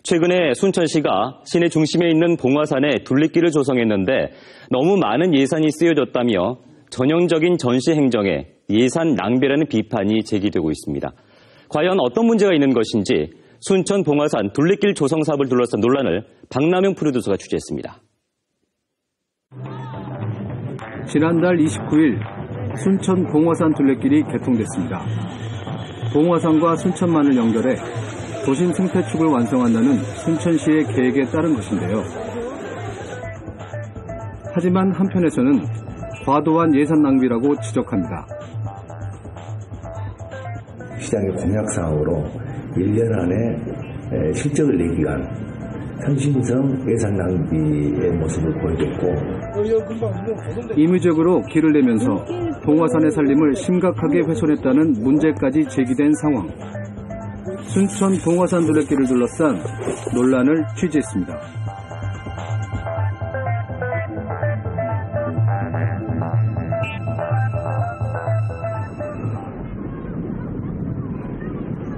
최근에 순천시가 시내 중심에 있는 봉화산에 둘레길을 조성했는데 너무 많은 예산이 쓰여졌다며 전형적인 전시 행정에 예산 낭비라는 비판이 제기되고 있습니다. 과연 어떤 문제가 있는 것인지 순천 봉화산 둘레길 조성 사업을 둘러싼 논란을 박남영 프로듀서가 취재했습니다. 지난달 29일 순천 봉화산 둘레길이 개통됐습니다. 봉화산과 순천만을 연결해 도심 생태축을 완성한다는 순천시의 계획에 따른 것인데요. 하지만 한편에서는 과도한 예산 낭비라고 지적합니다. 시장의 공약사항으로 1년 안에 실적을 내기 위한 선심성 예산 낭비의 모습을 보여줬고, 임의적으로 길을 내면서 봉화산의 산림을 심각하게 훼손했다는 문제까지 제기된 상황. 순천 봉화산 둘레길을 둘러싼 논란을 취재했습니다.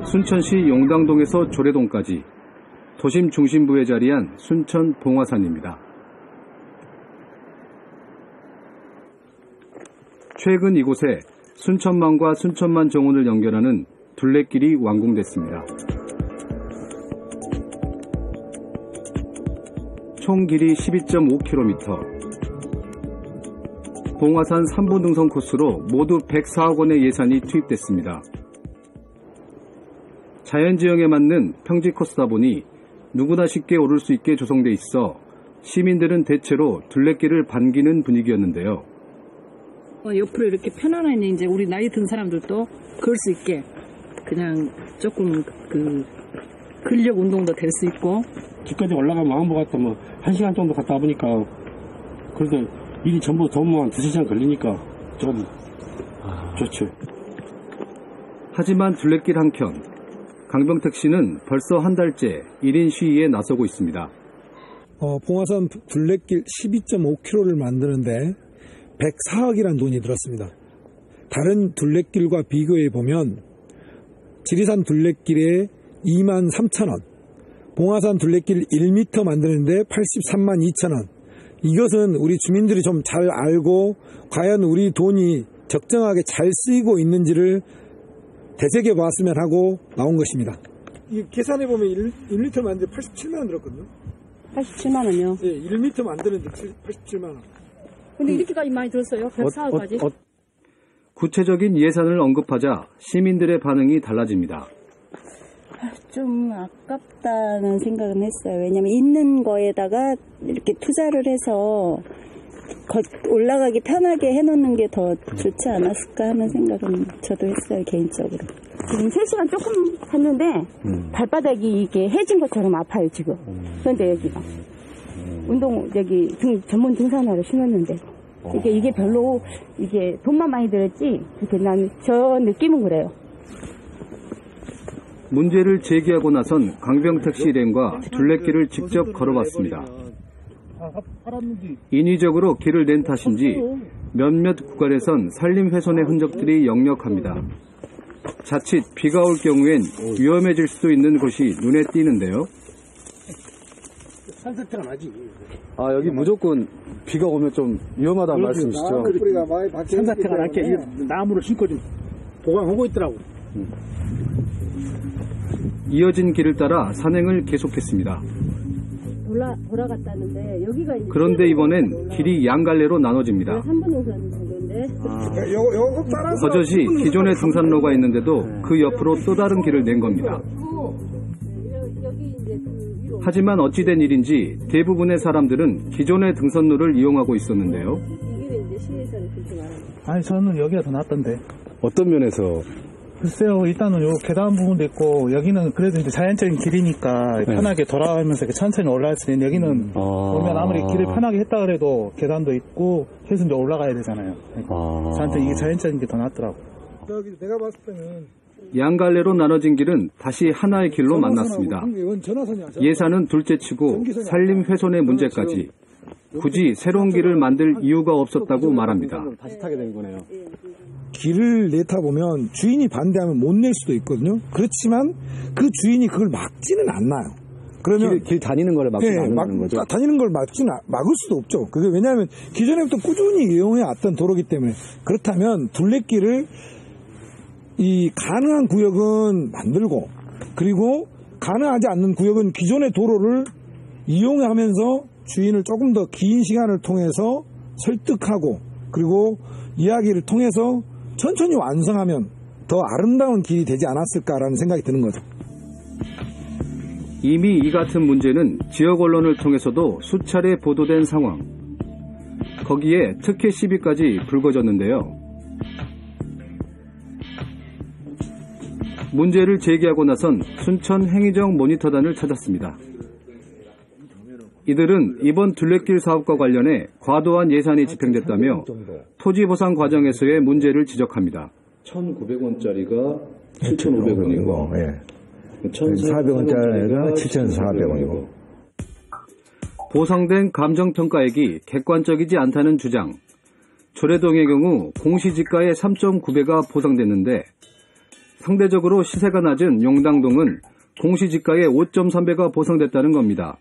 순천시 용당동에서 조례동까지 도심 중심부에 자리한 순천 봉화산입니다. 최근 이곳에 순천만과 순천만 정원을 연결하는 둘레길이 완공됐습니다. 총 길이 12.5km, 봉화산 3분 등선 코스로 모두 104억 원의 예산이 투입됐습니다. 자연지형에 맞는 평지 코스다 보니 누구나 쉽게 오를 수 있게 조성돼 있어 시민들은 대체로 둘레길을 반기는 분위기였는데요. 옆으로 이렇게 편안하게 이제 우리 나이 든 사람들도 걸을 수 있게 그냥 조금 근력 운동도 될 수 있고. 집까지 올라가면 마음보 갔다 1시간 정도 갔다 와보니까 그래도 일이 전부 도면 2시간 걸리니까 좀 좋죠. 하지만 둘레길 한켠 강병택 씨는 벌써 한 달째 1인 시위에 나서고 있습니다. 봉화산 둘레길 12.5km를 만드는데 104억이라는 돈이 들었습니다. 다른 둘레길과 비교해 보면 지리산 둘레길에 2만 3천 원, 봉화산 둘레길 1m 만드는데 83만 2천 원. 이것은 우리 주민들이 좀 잘 알고 과연 우리 돈이 적정하게 잘 쓰이고 있는지를 되새겨봤으면 하고 나온 것입니다. 이 계산해 보면 1m 만드는데 87만 원 들었거든요. 87만 원이요? 네, 1m 만드는데 87만 원. 근데 이렇게까지 많이 들었어요? 104억까지? 구체적인 예산을 언급하자 시민들의 반응이 달라집니다. 좀 아깝다는 생각은 했어요. 왜냐면 있는 거에다가 이렇게 투자를 해서 올라가기 편하게 해놓는 게 더 좋지 않았을까 하는 생각은 저도 했어요, 개인적으로. 지금 3시간 조금 했는데 발바닥이 이게 해진 것처럼 아파요, 지금. 그런데 여기가 여기 전문 등산화를 신었는데 이게 별로 이게 돈만 많이 들었지 그렇게 저 느낌은 그래요. 문제를 제기하고 나선 강병택 씨 일행과 둘레길을 직접 걸어봤습니다. 인위적으로 길을 낸 탓인지 몇몇 구간에선 산림 훼손의 흔적들이 역력합니다. 자칫 비가 올 경우엔 위험해질 수도 있는 곳이 눈에 띄는데요. 산사태가 나지. 여기 무조건 비가 오면 좀 위험하다는 말씀이시죠? 산사태가 나게 나무를 심고 좀 보강하고 있더라고. 이어진 길을 따라 산행을 계속했습니다. 돌아갔다는데 여기가 이제 그런데 이번엔 길이 양갈래로 나눠집니다. 3분 등산인데 버젓이 기존의 등산로가 있는데도 그 옆으로 또 다른 길을 낸 겁니다. 하지만 어찌된 일인지 대부분의 사람들은 기존의 등산로를 이용하고 있었는데요. 아니 저는 여기가 더 낫던데. 어떤 면에서? 글쎄요, 일단은 요 계단 부분도 있고 여기는 그래도 이제 자연적인 길이니까 편하게 돌아가면서 이렇게 천천히 올라갈 수 있는, 여기는 보면 아무리 길을 편하게 했다 그래도 계단도 있고 해서 이제 올라가야 되잖아요. 저한테 이게 자연적인 게 더 낫더라고. 여기 내가 봤을 때는 양갈래로 나눠진 길은 다시 하나의 길로 만났습니다. 예산은 둘째치고 산림 훼손의 문제까지 굳이 새로운 길을 만들 이유가 없었다고 말합니다. 다시 타게 된 거네요. 길을 내타 보면 주인이 반대하면 못 낼 수도 있거든요. 그렇지만 그 주인이 그걸 막지는 않나요. 그러면 길 다니는 거를 막지 않는 거죠. 다니는 걸 막을 수도 없죠. 그게 왜냐하면 기존에부터 꾸준히 이용해 왔던 도로기 때문에. 그렇다면 둘레길을 이 가능한 구역은 만들고, 그리고 가능하지 않는 구역은 기존의 도로를 이용하면서 주인을 조금 더 긴 시간을 통해서 설득하고, 그리고 이야기를 통해서 천천히 완성하면 더 아름다운 길이 되지 않았을까라는 생각이 드는 거죠. 이미 이 같은 문제는 지역 언론을 통해서도 수차례 보도된 상황. 거기에 특혜 시비까지 불거졌는데요. 문제를 제기하고 나선 순천 행의정 모니터단을 찾았습니다. 이들은 이번 둘레길 사업과 관련해 과도한 예산이 집행됐다며 토지 보상 과정에서의 문제를 지적합니다. 1,900원짜리가 7,500원이고, 1,400원짜리가 7,400원이고. 보상된 감정평가액이 객관적이지 않다는 주장. 조례동의 경우 공시지가의 3.9배가 보상됐는데 상대적으로 시세가 낮은 용당동은 공시지가의 5.3배가 보상됐다는 겁니다.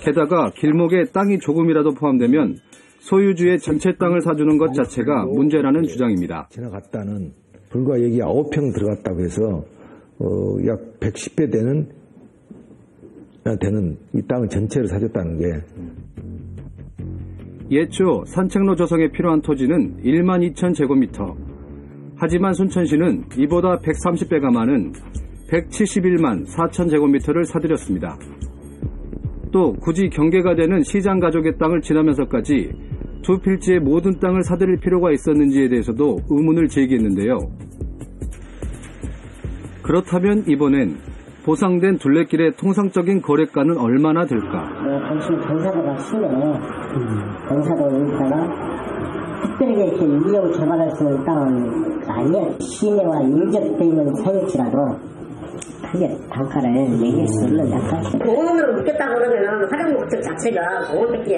게다가 길목에 땅이 조금이라도 포함되면 소유주의 전체 땅을 사주는 것 자체가 문제라는 주장입니다. 지나갔다는 불과 여기 9평 들어갔다고 해서 약 110배 되는 이 땅을 전체를 사줬다는 게. 예초 산책로 조성에 필요한 토지는 12,000제곱미터. 하지만 순천시는 이보다 130배가 많은 171만 4,000제곱미터를 사들였습니다. 또 굳이 경계가 되는 시장 가족의 땅을 지나면서까지 두 필지의 모든 땅을 사들일 필요가 있었는지에 대해서도 의문을 제기했는데요. 그렇다면 이번엔 보상된 둘레길의 통상적인 거래가는 얼마나 될까? 당신 경사도가 심해. 경사도니까 특별하게 이렇게 유용 개발할 수 있는 땅은 아니야. 시내와 밀접되어 있는 사육지라도 크게 단가를 매길 수 있는 약간. 보험으로 묶겠다고 그러면 활용 목적 자체가 보험밖에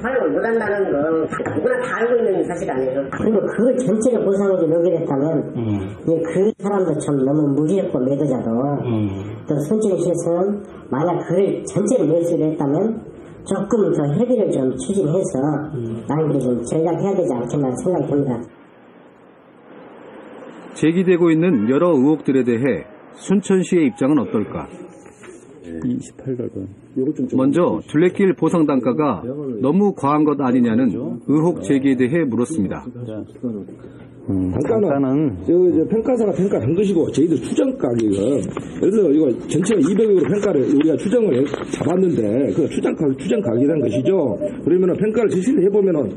활용을 못한다는 건 누구나 다 알고 있는 사실 아니에요. 그리고 그걸 전체를 보상해서 녹여냈다면 그 사람도 좀 너무 무리했고 매도자도 또 순천시에서는 만약 그걸 전체를 매수를 했다면 조금 더 협의를 좀 추진해서 많이들 좀 전략해야 되지 않겠나 생각이 듭니다. 제기되고 있는 여러 의혹들에 대해 순천시의 입장은 어떨까? 28만. 먼저 둘레길 보상 단가가 너무 과한 것 아니냐는 의혹 제기에 대해 물었습니다. 단가는 저 평가사가 평가한 것이고 저희들 추정 가격은 예를 들어 이거 전체가 200억으로 평가를 우리가 추정을 잡았는데 그 추정 가격이라는 것이죠. 그러면은 평가를 실시를 해보면은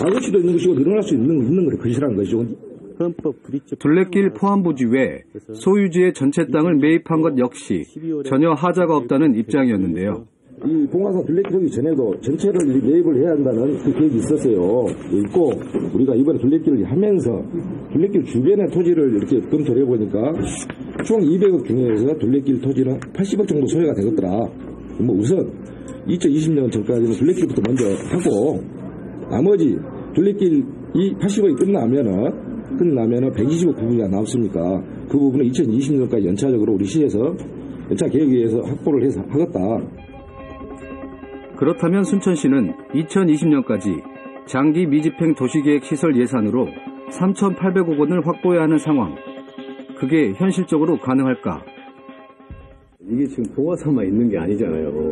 작을 수도 있는 것이고 늘어날 수 있는 것이라는 것이죠. 둘레길 포함부지 외 소유지의 전체 땅을 매입한 것 역시 전혀 하자가 없다는 입장이었는데요. 이 봉화산 둘레길 하기 전에도 전체를 매입을 해야 한다는 그 계획이 있었어요. 있고 우리가 이번에 둘레길을 하면서 둘레길 주변의 토지를 이렇게 검토를 해보니까 총 200억 중에서 둘레길 토지는 80억 정도 소요가 되겠더라. 뭐 우선 2020년 전까지는 둘레길부터 먼저 하고 나머지 둘레길이 80억이 끝나면은 120억 부분이 나왔으니까 그 부분은 2020년까지 연차적으로 우리 시에서 연차 계획에 의해서 확보를 해서 하겠다. 그렇다면 순천시는 2020년까지 장기 미집행 도시계획 시설 예산으로 3,800억 원을 확보해야 하는 상황. 그게 현실적으로 가능할까? 이게 지금 봉화산만 있는 게 아니잖아요.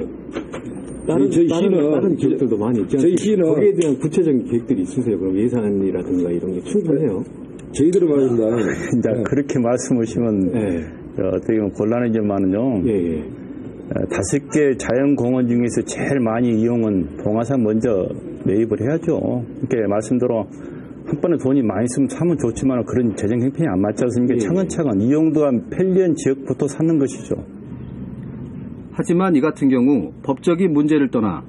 저희 시는 다른 지역들도 많이 있지 않습니까? 저희 시는 거기에 대한 구체적인 계획들이 있으세요? 그럼 예산이라든가 이런 게 충분해요? 저희들은 말입니다. 이제 그렇게 말씀하시면 어떻게 보면 곤란한 점만은요. 다섯 개 자연공원 중에서 제일 많이 이용은 봉화산 먼저 매입을 해야죠. 이렇게 말씀대로 한 번에 돈이 많이 쓰면 사면 좋지만 그런 재정 형편이 안 맞지 않습니까? 차근차근 이용도가 편리한 지역부터 사는 것이죠. 하지만 이 같은 경우 법적인 문제를 떠나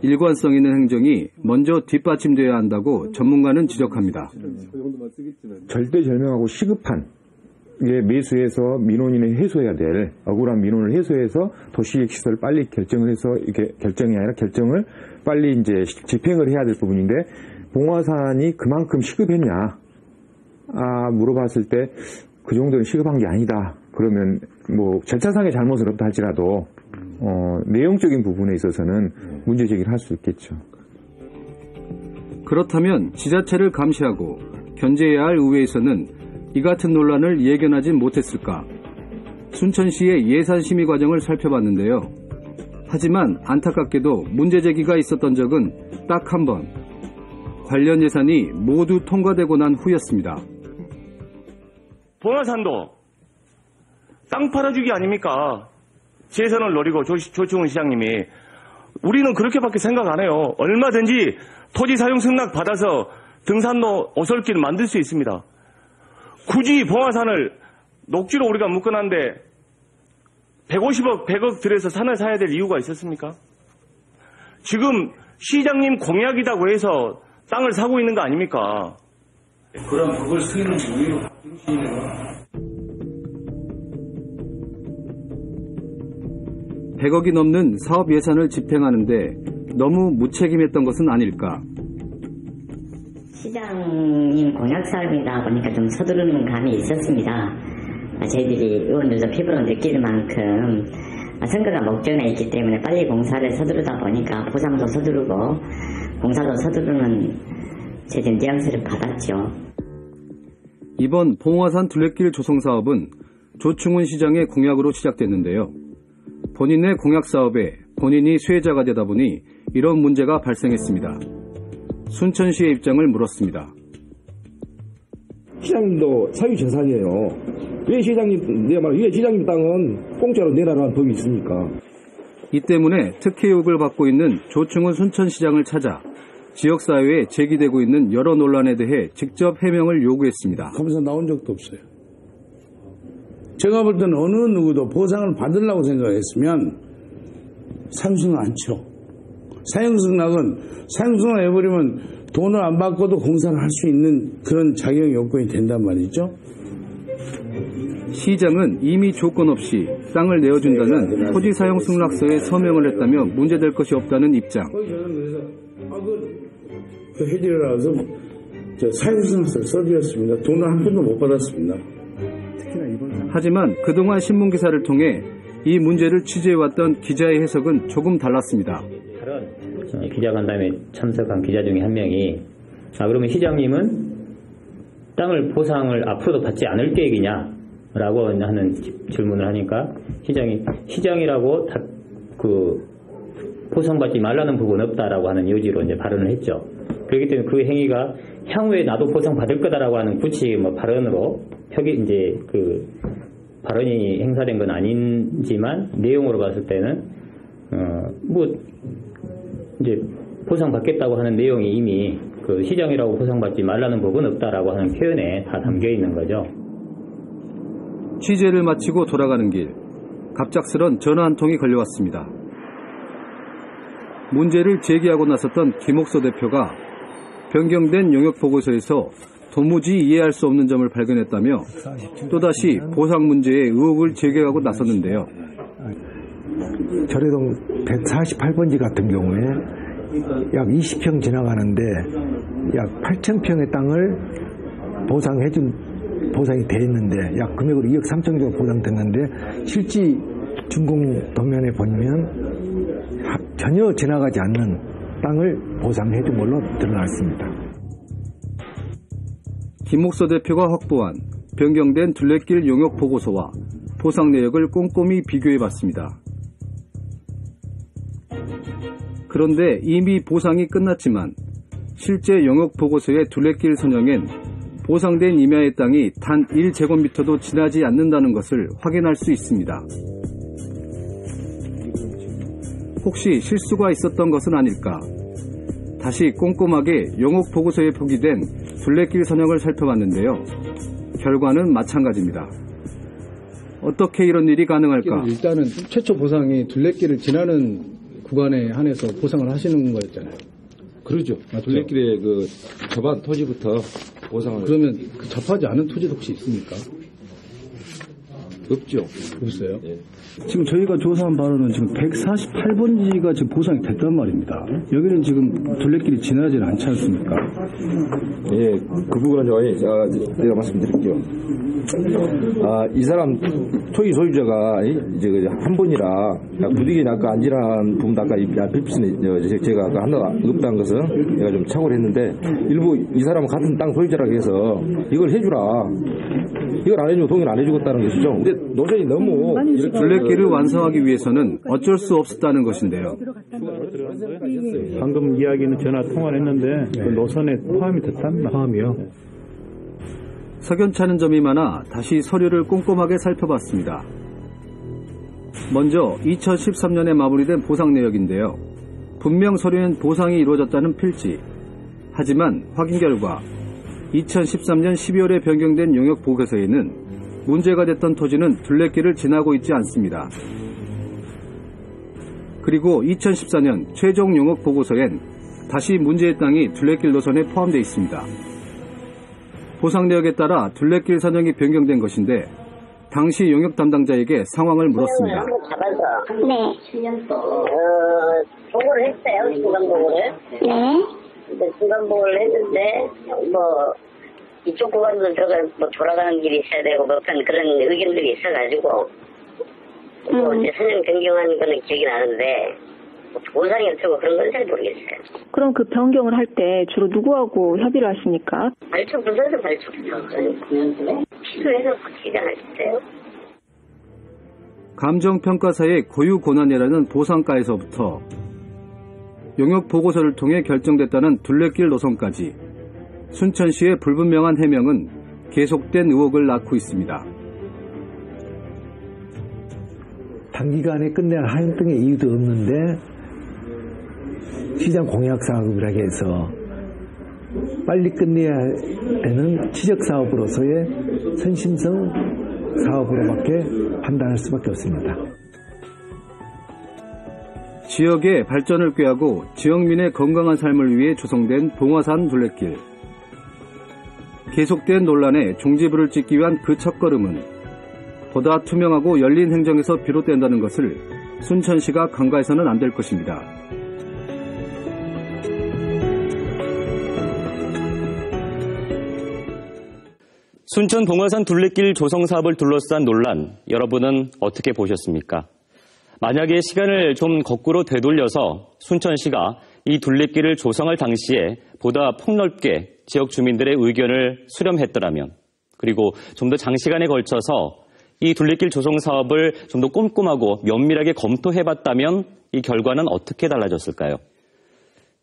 일관성 있는 행정이 먼저 뒷받침되어야 한다고 전문가는 지적합니다. 절대절명하고 시급한 매수해서 민원인을 해소해야 될 억울한 민원을 해소해서 도시계획 시설을 빨리 결정을 해서 이게 결정이 아니라 결정을 빨리 이제 집행을 해야 될 부분인데 봉화산이 그만큼 시급했냐 물어봤을 때 그 정도는 시급한 게 아니다. 그러면 뭐 절차상의 잘못은 없다 할지라도 내용적인 부분에 있어서는 문제 제기를 할 수 있겠죠. 그렇다면 지자체를 감시하고 견제해야 할 의회에서는 이 같은 논란을 예견하지 못했을까? 순천시의 예산심의 과정을 살펴봤는데요. 하지만 안타깝게도 문제 제기가 있었던 적은 딱 한 번. 관련 예산이 모두 통과되고 난 후였습니다. 봉화산도 땅 팔아주기 아닙니까? 재선을 노리고 조충훈 시장님이. 우리는 그렇게밖에 생각 안 해요. 얼마든지 토지 사용 승낙 받아서 등산로 오솔길을 만들 수 있습니다. 굳이 봉화산을 녹지로 우리가 묶어놨는데 150억, 100억 들여서 산을 사야 될 이유가 있었습니까? 지금 시장님 공약이라고 해서 땅을 사고 있는 거 아닙니까? 그럼 그걸 쓰이는 우위로 바뀌시는 거야? 100억이 넘는 사업 예산을 집행하는데 너무 무책임했던 것은 아닐까? 시장님 공약 사업이다 보니까 좀 서두르는 감이 있었습니다. 저희들이 의원들도 피부로 느낄 만큼 선거가 목전에 있기 때문에 빨리 공사를 서두르다 보니까 보상도 서두르고 공사도 서두르는 제진 뉘앙스를 받았죠. 이번 봉화산 둘레길 조성 사업은 조충훈 시장의 공약으로 시작됐는데요. 본인의 공약 사업에 본인이 수혜자가 되다 보니 이런 문제가 발생했습니다. 순천시의 입장을 물었습니다. 시장님도 사유재산이에요. 왜 시장님 땅은 공짜로 내라라는 법이 있습니까? 이 때문에 특혜 의혹을 받고 있는 조충훈 순천시장을 찾아 지역사회에 제기되고 있는 여러 논란에 대해 직접 해명을 요구했습니다. 하면서 나온 적도 없어요. 제가 볼 때는 어느 누구도 보상을 받으려고 생각했으면 사용승낙 안 쳐. 사용승낙은 사용승낙 해버리면 돈을 안 받고도 공사를 할 수 있는 그런 자격 요건이 된단 말이죠. 시장은 이미 조건 없이 땅을 내어준다는 토지 사용 승낙서에 서명을 했다며 문제될 것이 없다는 입장. 저는 그래서 그 해지를 해서 사용승낙서를 써드렸습니다. 돈을 한 푼도 못 받았습니다. 하지만 그동안 신문기사를 통해 이 문제를 취재해왔던 기자의 해석은 조금 달랐습니다. 다른 기자간담회 참석한 기자 중에 한 명이 그러면 시장님은 땅을 보상을 앞으로도 받지 않을 계획이냐 라고 하는 질문을 하니까 시장이라고 보상받지 말라는 부분은 없다라고 하는 요지로 이제 발언을 했죠. 그렇기 때문에 그 행위가 향후에 나도 보상받을 거다라고 하는 구체적인 발언으로 발언이 행사된 건 아니지만 내용으로 봤을 때는 이제 보상받겠다고 하는 내용이 이미 그 시장이라고 보상받지 말라는 부분은 없다라고 하는 표현에 다 담겨 있는 거죠. 취재를 마치고 돌아가는 길, 갑작스런 전화 한 통이 걸려왔습니다. 문제를 제기하고 나섰던 김옥서 대표가 변경된 용역보고서에서 도무지 이해할 수 없는 점을 발견했다며 또다시 보상 문제에 의혹을 제기하고 나섰는데요. 절해동 148번지 같은 경우에 약 20평 지나가는데 약 8,000평의 땅을 보상이 돼 있는데 약 금액으로 2억 3천 정도 보상됐는데 실제 준공 도면에 보면 전혀 지나가지 않는 땅을 보상해 준 걸로 드러났습니다. 김목서 대표가 확보한 변경된 둘레길 용역 보고서와 보상 내역을 꼼꼼히 비교해봤습니다. 그런데 이미 보상이 끝났지만 실제 용역 보고서의 둘레길 선형엔 보상된 임야의 땅이 단 1제곱미터도 지나지 않는다는 것을 확인할 수 있습니다. 혹시 실수가 있었던 것은 아닐까? 다시 꼼꼼하게 용역 보고서에 표기된 둘레길 선형을 살펴봤는데요. 결과는 마찬가지입니다. 어떻게 이런 일이 가능할까? 일단은 최초 보상이 둘레길을 지나는 구간에 한해서 보상을 하시는 거였잖아요. 그러죠. 둘레길의 그 접한 토지부터 보상을. 그러면 그 접하지 않은 토지도 혹시 있습니까? 없죠. 없어요? 예. 지금 저희가 조사한 바로는 지금 148번지가 지금 보상이 됐단 말입니다. 여기는 지금 둘레길이 지나지는 않지 않습니까? 예, 그 부분은요, 내가 말씀드릴게요. 이 사람 토지 소유자가 이제 한 분이라 부득이나 아까 안지한 부분도 아까 제가 아까 하나가 없다는 것은 내가 좀 착오를 했는데 일부 이 사람은 같은 땅 소유자라고 해서 이걸 해주라. 이걸 안 해주고 동의를 안 해주겠다는 것이죠. 근데 노선이 너무 둘레길을 완성하기 위해서는 어쩔 수 없었다는 것인데요. 방금 이야기는 전화 통화를 했는데 그 노선에 포함이 됐답니다. 포함이요? 석연찮은 점이 많아 다시 서류를 꼼꼼하게 살펴봤습니다. 먼저 2013년에 마무리된 보상 내역인데요. 분명 서류엔 보상이 이루어졌다는 필지. 하지만 확인 결과 2013년 12월에 변경된 용역 보고서에는 문제가 됐던 토지는 둘레길을 지나고 있지 않습니다. 그리고 2014년 최종 용역 보고서엔 다시 문제의 땅이 둘레길 노선에 포함되어 있습니다. 보상 내역에 따라 둘레길 선정이 변경된 것인데 당시 용역 담당자에게 상황을 물었습니다. 한번 잡아서 네. 보고를 했어요. 중간 보고를. 네. 근데 중간 보고를 했는데 이쪽 구간도 돌아가는 길이 있어야 되고 그런 의견들이 있어가지고 이제 선정 변경한 거는 기억이 나는데 보상이 어쩌고 그런 건 잘 모르겠어요. 그럼 그 변경을 할 때 주로 누구하고 협의를 하십니까? 발초부서에서 필요해서 바뀌지 않았어요. 감정평가사의 고유 고난이라는 보상가에서부터 용역 보고서를 통해 결정됐다는 둘레길 노선까지 순천시의 불분명한 해명은 계속된 의혹을 낳고 있습니다. 단기간에 끝낼 하용 등의 이유도 없는데 시장 공약 사업이라 해서 빨리 끝내야 되는 지적 사업으로서의 선심성 사업으로밖에 판단할 수밖에 없습니다. 지역의 발전을 꾀하고 지역민의 건강한 삶을 위해 조성된 봉화산 둘레길. 계속된 논란에 종지부를 찍기 위한 그 첫걸음은 보다 투명하고 열린 행정에서 비롯된다는 것을 순천시가 간과해서는 안 될 것입니다. 순천 봉화산 둘레길 조성 사업을 둘러싼 논란, 여러분은 어떻게 보셨습니까? 만약에 시간을 좀 거꾸로 되돌려서 순천시가 이 둘레길을 조성할 당시에 보다 폭넓게 지역 주민들의 의견을 수렴했더라면, 그리고 좀 더 장시간에 걸쳐서 이 둘레길 조성 사업을 좀 더 꼼꼼하고 면밀하게 검토해봤다면 이 결과는 어떻게 달라졌을까요?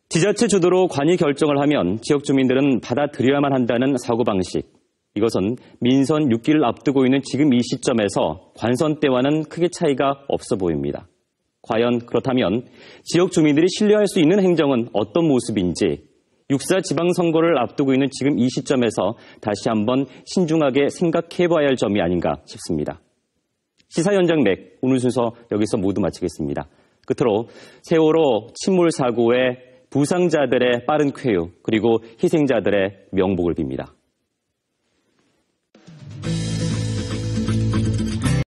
지자체 주도로 관이 결정을 하면 지역 주민들은 받아들여야만 한다는 사고방식. 이것은 민선 6기를 앞두고 있는 지금 이 시점에서 관선 때와는 크게 차이가 없어 보입니다. 과연 그렇다면 지역 주민들이 신뢰할 수 있는 행정은 어떤 모습인지 6.4 지방선거를 앞두고 있는 지금 이 시점에서 다시 한번 신중하게 생각해봐야 할 점이 아닌가 싶습니다. 시사연장맥 오늘 순서 여기서 모두 마치겠습니다. 끝으로 세월호 침몰 사고의 부상자들의 빠른 쾌유 그리고 희생자들의 명복을 빕니다.